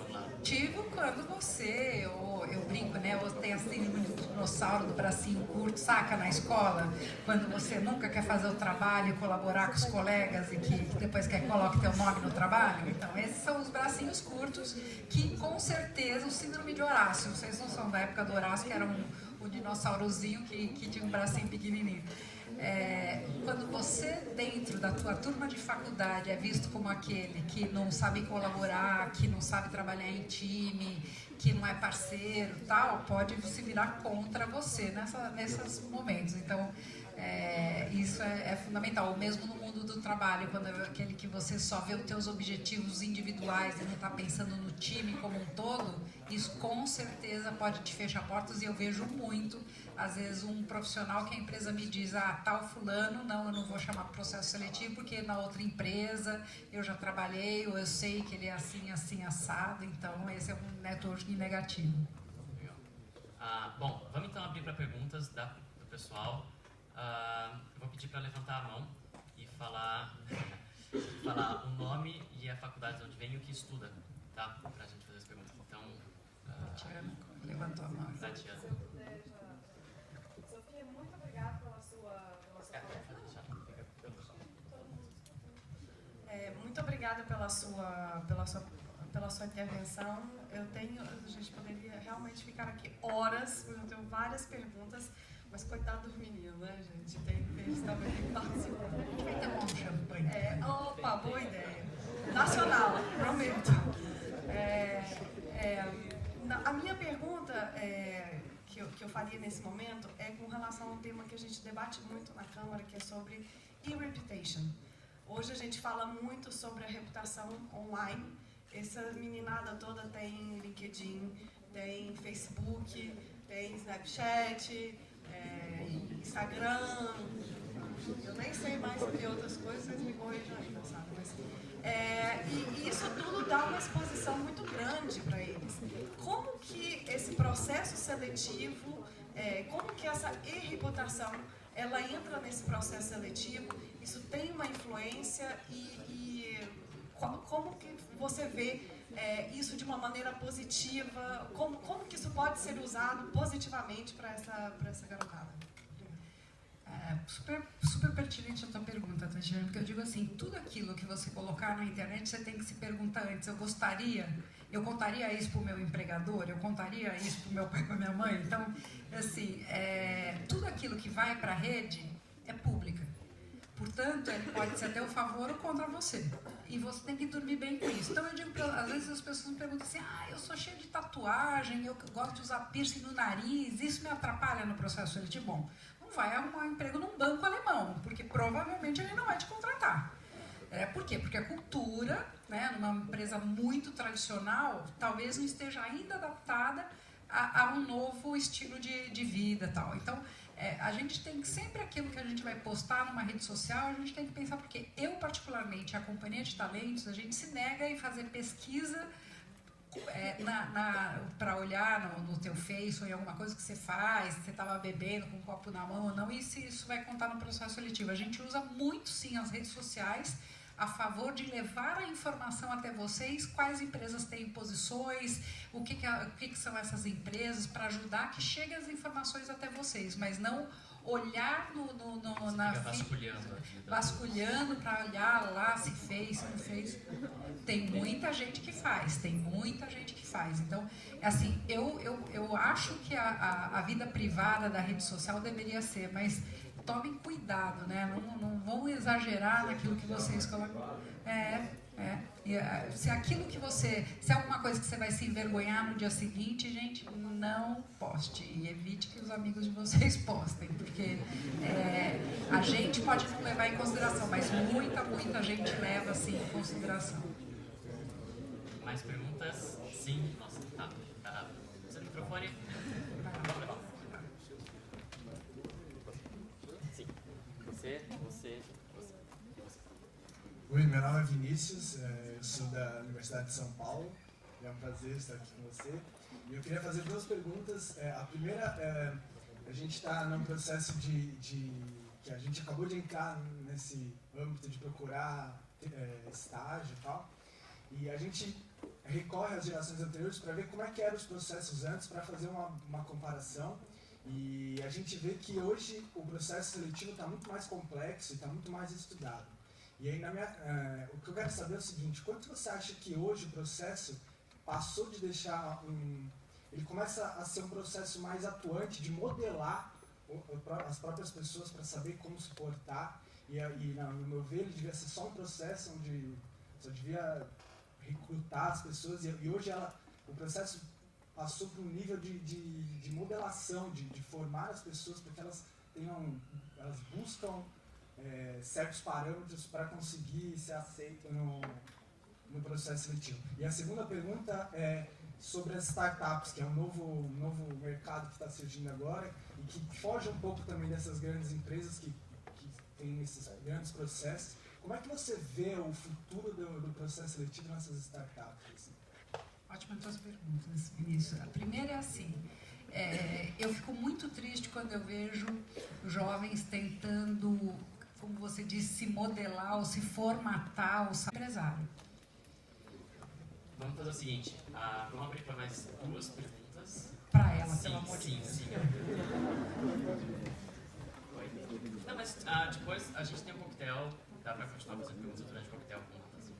Quando você, eu brinco, eu tenho a síndrome do dinossauro do bracinho curto, saca, na escola, quando você nunca quer fazer o trabalho, colaborar com os colegas e que depois coloque teu nome no trabalho. Então, esses são os bracinhos curtos que, com certeza, o síndrome de Horácio, vocês não são da época do Horácio, que era um dinossaurozinho que tinha um bracinho pequenininho. Quando você, dentro da tua turma de faculdade, é visto como aquele que não sabe colaborar, que não sabe trabalhar em time, que não é parceiro, tal, pode se virar contra você nesses momentos. Então, isso é fundamental. Ou mesmo no mundo do trabalho, quando é aquele que você só vê os teus objetivos individuais e não está pensando no time como um todo, isso com certeza pode te fechar portas. E eu vejo muito, às vezes, um profissional que a empresa me diz, tal fulano, eu não vou chamar processo seletivo porque na outra empresa eu já trabalhei, ou eu sei que ele é assim, assim, assado. Então, esse é um networking negativo. Bom, vamos então abrir para perguntas do pessoal. Eu vou pedir para levantar a mão e falar o nome e a faculdade de onde vem e o que estuda, tá? Para a gente fazer as perguntas. Então, Tatiana levantou a mão. Tatiana. Sofia, muito obrigada pela sua palestra. Muito obrigada pela sua intervenção. A gente poderia realmente ficar aqui horas, porque eu tenho várias perguntas. Mas coitado dos meninos, né, gente? Eles também têm que participar. Vai tomar um champanhe. Opa, boa ideia. nacional, prometo. A minha pergunta que eu faria nesse momento é com relação a um tema que a gente debate muito na Câmara, que é sobre e-reputation. Hoje a gente fala muito sobre a reputação online. Essa meninada toda tem LinkedIn, tem Facebook, tem Snapchat, Instagram. Eu nem sei mais que outras coisas, vocês me corrijam ainda, sabe? Mas, e isso tudo dá uma exposição muito grande para eles. Como que esse processo seletivo, como que essa e-reputação, ela entra nesse processo seletivo, isso tem uma influência e como que você vê isso de uma maneira positiva, como que isso pode ser usado positivamente para essa garotada? Super pertinente a tua pergunta, Tatiana, porque eu digo assim, tudo aquilo que você colocar na internet, você tem que se perguntar antes, eu contaria isso para o meu empregador, eu contaria isso para o meu pai e para a minha mãe. Então, assim, tudo aquilo que vai para a rede é pública. Portanto, ele pode ser a teu favor ou contra você. E você tem que dormir bem com isso. Então, eu digo, às vezes as pessoas me perguntam assim, eu sou cheia de tatuagem, eu gosto de usar piercing no nariz, isso me atrapalha no processo seletivo? Bom, não vai arrumar um emprego num banco alemão, porque provavelmente ele não vai te contratar. Por quê? Porque a cultura, né, numa empresa muito tradicional, talvez não esteja ainda adaptada a um novo estilo de vida e tal. Então, a gente tem que sempre aquilo que a gente vai postar numa rede social, a gente tem que pensar, porque eu particularmente, a Companhia de Talentos, a gente se nega a fazer pesquisa para olhar no teu Face ou em alguma coisa que você faz, se você estava bebendo com um copo na mão ou não, e se isso vai contar no processo seletivo. A gente usa muito sim as redes sociais a favor de levar a informação até vocês, quais empresas têm posições, o que são essas empresas, para ajudar que cheguem as informações até vocês, mas não olhar vasculhando para olhar lá se fez, se não fez. Tem muita gente que faz. Então, assim, eu acho que a vida privada da rede social deveria ser, mas tomem cuidado, né? Não vão exagerar naquilo que vocês colocam. Se é alguma coisa que você vai se envergonhar no dia seguinte, gente, não poste. E evite que os amigos de vocês postem, porque a gente pode não levar em consideração, mas muita gente leva, assim, em consideração. Mais perguntas? Sim. Nossa, tá. Você no microfone? Sim. Você. Oi, meu nome é Vinícius, eu sou da Universidade de São Paulo. É um prazer estar aqui com você. E eu queria fazer duas perguntas. A primeira, a gente está num processo que a gente acabou de entrar nesse âmbito de procurar estágio e tal. E a gente recorre às gerações anteriores para ver como é que eram os processos antes, para fazer uma comparação. E a gente vê que hoje o processo seletivo está muito mais complexo e está muito mais estudado. E aí, o que eu quero saber é o seguinte: quanto você acha que hoje o processo passou de deixar ele começa a ser um processo mais atuante, de modelar as próprias pessoas para saber como se portar, e no meu ver, ele devia ser só um processo onde só devia recrutar as pessoas, e hoje o processo passou para um nível de modelação, de formar as pessoas para que elas buscam certos parâmetros para conseguir ser aceito no processo seletivo. E a segunda pergunta é sobre as startups, que é um novo mercado que está surgindo agora e que foge um pouco também dessas grandes empresas que têm esses grandes processos. Como é que você vê o futuro do processo seletivo nessas startups? Ótimas tuas perguntas, Vinícius. A primeira é assim, eu fico muito triste quando eu vejo jovens tentando, como você disse, se modelar ou se formatar ou ser empresário. Vamos fazer o seguinte, vamos abrir para mais duas perguntas. Para ela, pelo amor de Deus. Sim. Não, mas depois a gente tem um coquetel, dá para continuar fazendo perguntas durante o coquetel com notas.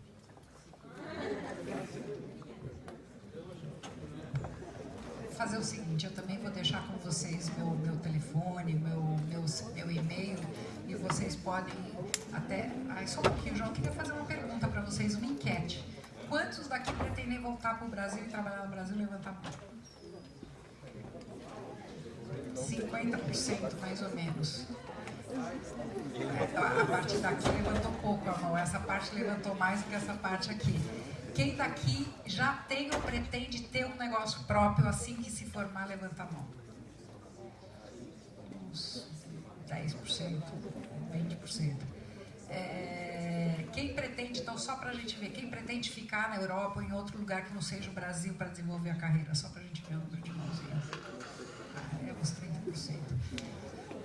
Vou fazer o seguinte, eu também vou deixar com vocês meu telefone, meu e-mail. e vocês podem até... Só um pouquinho, João, eu queria fazer uma pergunta para vocês, uma enquete. Quantos daqui pretendem voltar para o Brasil e trabalhar no Brasil? Levantar a mão. 50%, mais ou menos. A parte daqui levantou pouco a mão, essa parte levantou mais do que essa parte aqui. Quem daqui já tem ou pretende ter um negócio próprio assim que se formar, levanta a mão. Uns 10%, 20%. Quem pretende, então só para a gente ver, quem pretende ficar na Europa ou em outro lugar que não seja o Brasil para desenvolver a carreira? Só para a gente ver o número de mãozinhas. Uns 30%.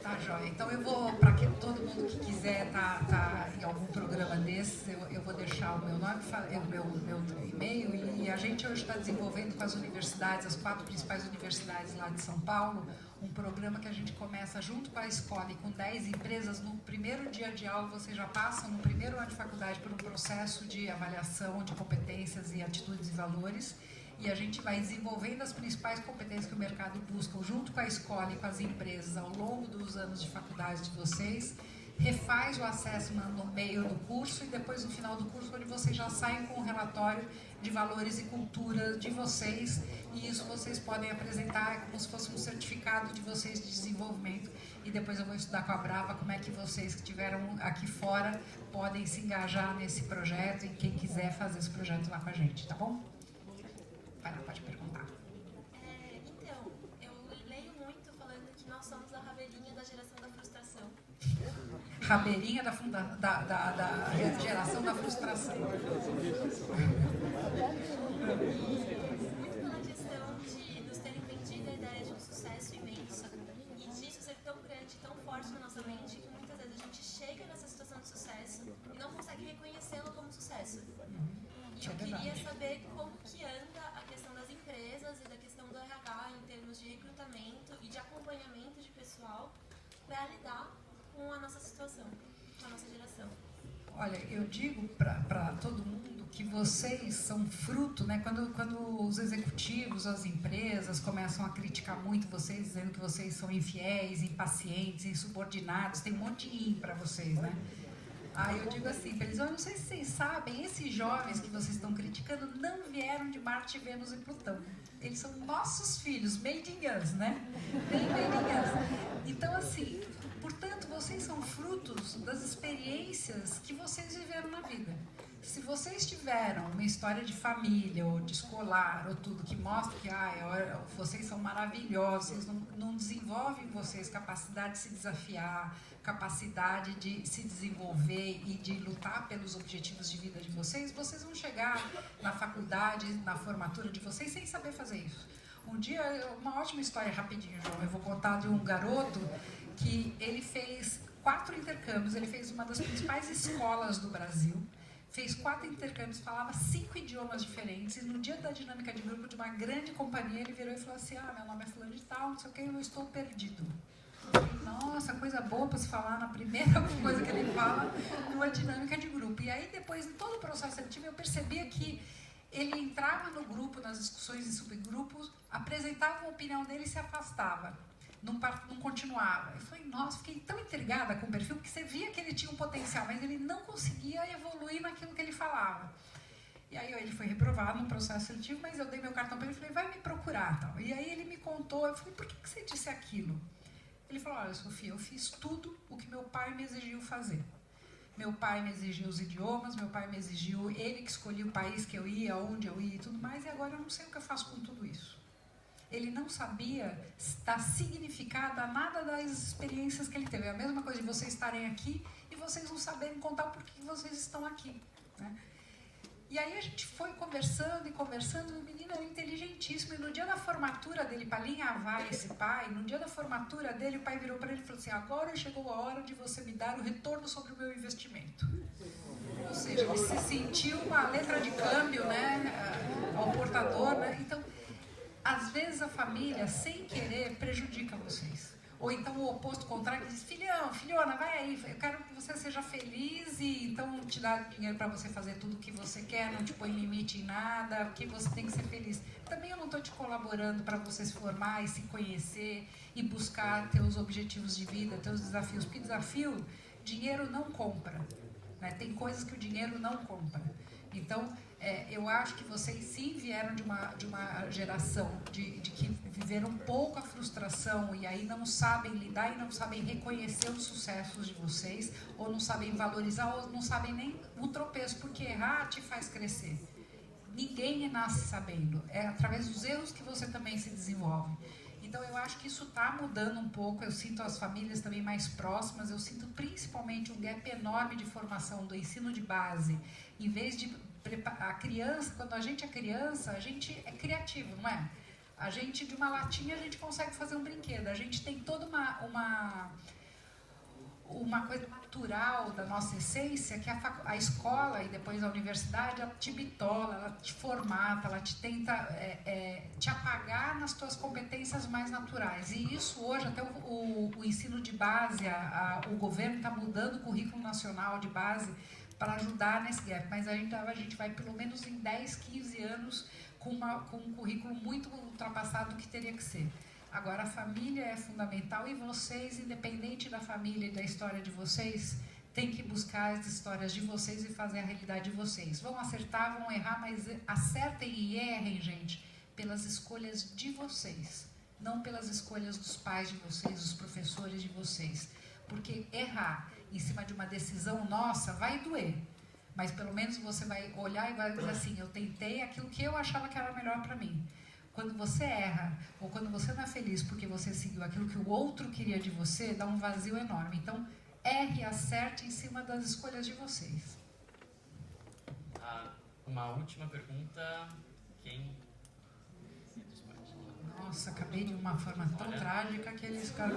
Tá, joia. Então eu vou, para que todo mundo que quiser tá em algum programa desses, eu vou deixar o meu nome, o meu e-mail, e a gente hoje está desenvolvendo com as universidades, as 4 principais universidades lá de São Paulo, um programa que a gente começa junto com a escola e com 10 empresas. No primeiro dia de aula, vocês já passam, no primeiro ano de faculdade, por um processo de avaliação de competências e atitudes e valores. E a gente vai desenvolvendo as principais competências que o mercado busca, junto com a escola e com as empresas, ao longo dos anos de faculdade de vocês, refaz o assessment no meio do curso e depois no final do curso, onde vocês já saem com um relatório de valores e cultura de vocês, e isso vocês podem apresentar como se fosse um certificado de vocês de desenvolvimento. E depois eu vou estudar com a Brava como é que vocês que estiveram aqui fora podem se engajar nesse projeto e quem quiser fazer esse projeto lá com a gente, tá bom? Vai lá, pode perguntar. Então, eu leio muito falando que nós somos a rabeirinha da geração da frustração. Rabeirinha da geração da frustração. Muito pela questão de nos terem vendido a ideia de um sucesso imenso e disso ser tão grande, tão forte na nossa mente, que muitas vezes a gente chega nessa situação de sucesso e não consegue reconhecê-lo como sucesso. E eu queria saber como que anda a questão das empresas e da questão do RH em termos de recrutamento e de acompanhamento de pessoal para lidar com a nossa situação, com a nossa geração. Olha, eu digo para todo mundo que vocês são fruto, né? Quando os executivos, as empresas começam a criticar muito vocês, dizendo que vocês são infiéis, impacientes, insubordinados, tem um monte de in para vocês, né? Aí eu digo assim para eles, eu não sei se vocês sabem, esses jovens que vocês estão criticando não vieram de Marte, Vênus e Plutão. Eles são nossos filhos, made in us, né? Bem made in us. Então, assim, portanto, vocês são frutos das experiências que vocês viveram na vida. Se vocês tiveram uma história de família, ou de escolar, ou tudo, que mostra que vocês são maravilhosos, vocês não desenvolvem em vocês capacidade de se desafiar, capacidade de se desenvolver e de lutar pelos objetivos de vida de vocês, vocês vão chegar na faculdade, na formatura de vocês, sem saber fazer isso. Um dia, uma ótima história rapidinho, João, eu vou contar de um garoto que ele fez 4 intercâmbios, ele fez uma das principais escolas do Brasil, fez 4 intercâmbios, falava 5 idiomas diferentes, e no dia da dinâmica de grupo de uma grande companhia, ele virou e falou assim, meu nome é fulano de tal, não sei o que, eu estou perdido. Nossa, coisa boa para se falar na primeira coisa que ele fala numa dinâmica de grupo. E aí depois, em todo o processo seletivo, eu percebia que ele entrava no grupo, nas discussões em subgrupos, apresentava uma opinião dele e se afastava. Não continuava. Eu falei, nossa, fiquei tão intrigada com o perfil, porque você via que ele tinha um potencial, mas ele não conseguia evoluir naquilo que ele falava. E aí ele foi reprovado no processo seletivo, mas eu dei meu cartão para ele e falei, vai me procurar. Tal. E aí ele me contou, eu falei, por que você disse aquilo? Ele falou, olha, Sofia, eu fiz tudo o que meu pai me exigiu fazer. Meu pai me exigiu os idiomas, meu pai me exigiu, ele que escolhia o país que eu ia, onde eu ia e tudo mais, e agora eu não sei o que eu faço com tudo isso. Ele não sabia dar significado a nada das experiências que ele teve. É a mesma coisa de vocês estarem aqui e vocês não saberem contar por que vocês estão aqui, né? E aí a gente foi conversando, e o menino era inteligentíssimo, e no dia da formatura dele, para alinhavar esse pai, no dia da formatura dele, o pai virou para ele e falou assim, agora chegou a hora de você me dar o retorno sobre o meu investimento. Ou seja, ele se sentiu uma letra de câmbio, né, ao portador, né? Então, às vezes a família, sem querer, prejudica vocês. Ou então o oposto contrário, diz, filhão, filhona, vai aí, eu quero que você seja feliz e então te dá dinheiro para você fazer tudo o que você quer, não te põe limite em nada, porque você tem que ser feliz. Também eu não estou te colaborando para você se formar e se conhecer e buscar teus objetivos de vida, teus desafios. Porque desafio, dinheiro não compra. Né? Tem coisas que o dinheiro não compra. Então, eu acho que vocês sim vieram de uma geração de que viveram um pouco a frustração e aí não sabem lidar e não sabem reconhecer os sucessos de vocês, ou não sabem valorizar, ou não sabem nem o tropeço, porque errar te faz crescer. Ninguém nasce sabendo. É através dos erros que você também se desenvolve. Então, eu acho que isso está mudando um pouco. Eu sinto as famílias também mais próximas. Eu sinto principalmente um gap enorme de formação do ensino de base. Em vez de a criança, quando a gente é criativo, não é? A gente, de uma latinha, a gente consegue fazer um brinquedo. A gente tem toda uma coisa natural da nossa essência, que a escola e depois a universidade, ela te bitola, ela te formata, ela te tenta te apagar nas tuas competências mais naturais. E isso hoje, até o ensino de base, o governo está mudando o currículo nacional de base para ajudar nesse gap, mas a gente vai pelo menos em 10, 15 anos com um currículo muito ultrapassado do que teria que ser. Agora, a família é fundamental e vocês, independente da família e da história de vocês, têm que buscar as histórias de vocês e fazer a realidade de vocês. Vão acertar, vão errar, mas acertem e errem, gente, pelas escolhas de vocês, não pelas escolhas dos pais de vocês, dos professores de vocês. Porque errar em cima de uma decisão nossa vai doer, mas pelo menos você vai olhar e vai dizer assim, eu tentei aquilo que eu achava que era melhor para mim. Quando você erra, ou quando você não é feliz porque você seguiu aquilo que o outro queria de você, dá um vazio enorme. Então, erre e acerte em cima das escolhas de vocês. Uma última pergunta. Quem? Nossa, acabei de uma forma tão trágica que eles ficaram...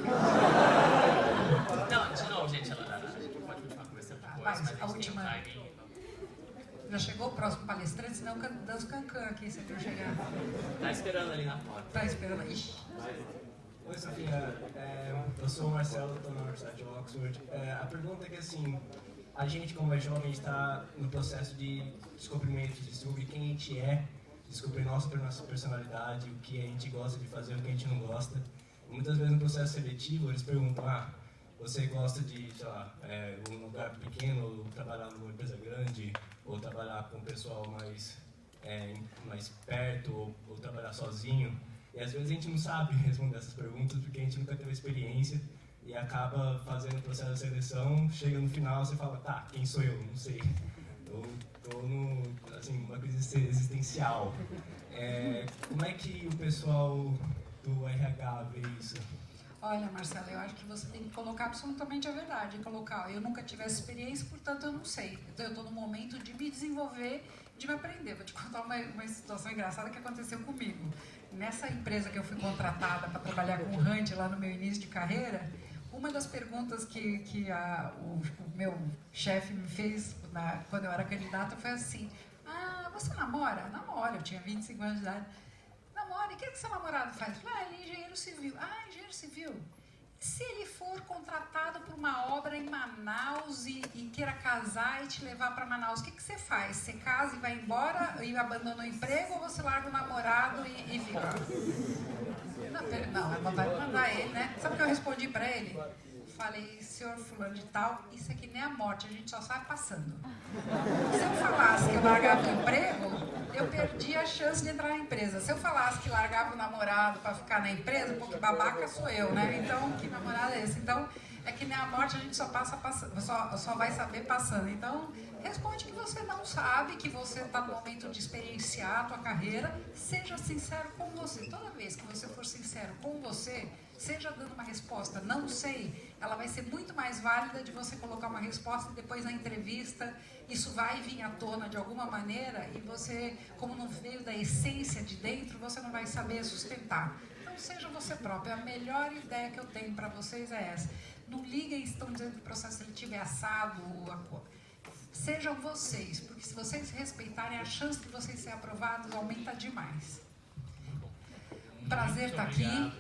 Não, de novo, gente. A gente pode continuar conversando depois, mas a gente tem um timing. Já chegou o próximo palestrante, senão danço cancan aqui, se ele chegar. Tá esperando ali na porta. Tá esperando. Ixi. Oi, Sofia. Eu sou o Marcelo, estou na Universidade de Oxford. A pergunta é que, assim, a gente, como é jovem, está no processo de descobrimento, de descobrir quem a gente é, descobrir nossa personalidade, o que a gente gosta de fazer, o que a gente não gosta. E muitas vezes no processo seletivo, eles perguntam, você gosta de, sei lá, um lugar pequeno, ou trabalhar numa empresa grande, ou trabalhar com o pessoal mais perto, ou trabalhar sozinho. E às vezes a gente não sabe responder essas perguntas porque a gente nunca teve experiência e acaba fazendo o processo de seleção, chega no final e você fala, quem sou eu? Não sei. Estou numa crise existencial. Como é que o pessoal do RH vê isso? Olha, Marcela, eu acho que você tem que colocar absolutamente a verdade. Colocar, eu nunca tive essa experiência, portanto eu não sei. Então eu estou no momento de me desenvolver, de me aprender. Vou te contar uma situação engraçada que aconteceu comigo. Nessa empresa que eu fui contratada para trabalhar com o Hunt lá no meu início de carreira, uma das perguntas que o meu chefe me fez quando eu era candidata foi assim, você namora? Namora, eu tinha 25 anos de idade. Namora, e o que seu namorado faz? Eu falei, ele é engenheiro civil. Engenheiro civil. E se ele for contratado por uma obra em Manaus e queira casar e te levar para Manaus, o que você faz? Você casa e vai embora e abandona o emprego ou você larga o namorado e fica? Não, vai mandar ele, né? Sabe o que eu respondi para ele? Falei, senhor fulano de tal, isso aqui nem a morte, a gente só sai passando. Se eu falasse que eu largava o emprego, eu perdi a chance de entrar na empresa. Se eu falasse que largava o namorado para ficar na empresa, porque babaca sou eu, né? Então, que namorado é esse? Então, é que nem a morte, a gente só passa passando, só vai saber passando. Então, responde que você não sabe, que você está no momento de experienciar a tua carreira. Seja sincero com você. Toda vez que você for sincero com você, seja dando uma resposta, não sei, ela vai ser muito mais válida de você colocar uma resposta e depois na entrevista isso vai vir à tona de alguma maneira e você, como não veio da essência de dentro, você não vai saber sustentar. Então seja você próprio. A melhor ideia que eu tenho para vocês é essa. Não liguem se estão dizendo que o processo seletivo é assado. Sejam vocês, porque se vocês respeitarem, a chance de vocês serem aprovados aumenta demais. Prazer estar aqui.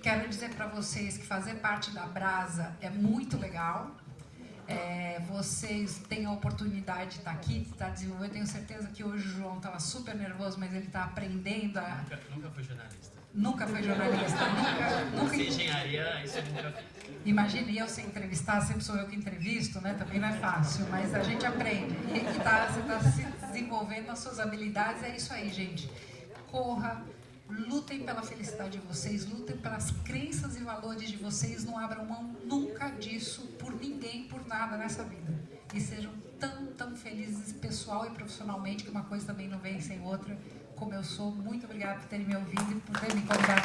Quero dizer para vocês que fazer parte da Brasa é muito legal. Vocês têm a oportunidade de estar aqui, de estar desenvolvendo. Eu tenho certeza que hoje o João estava super nervoso, mas ele está aprendendo a... Nunca fui jornalista. Nunca foi jornalista, nunca. Fiz engenharia, isso eu nunca fiz. Imagine eu sem entrevistar, sempre sou eu que entrevisto, né? Também não é fácil, mas a gente aprende. E você está se desenvolvendo nas suas habilidades, é isso aí, gente. Corra, lutem pela felicidade de vocês, lutem pelas crenças e valores de vocês, não abram mão nunca disso por ninguém, por nada nessa vida. E sejam tão felizes pessoal e profissionalmente, que uma coisa também não vem sem outra, como eu sou. Muito obrigada por terem me ouvido e por terem me convidado.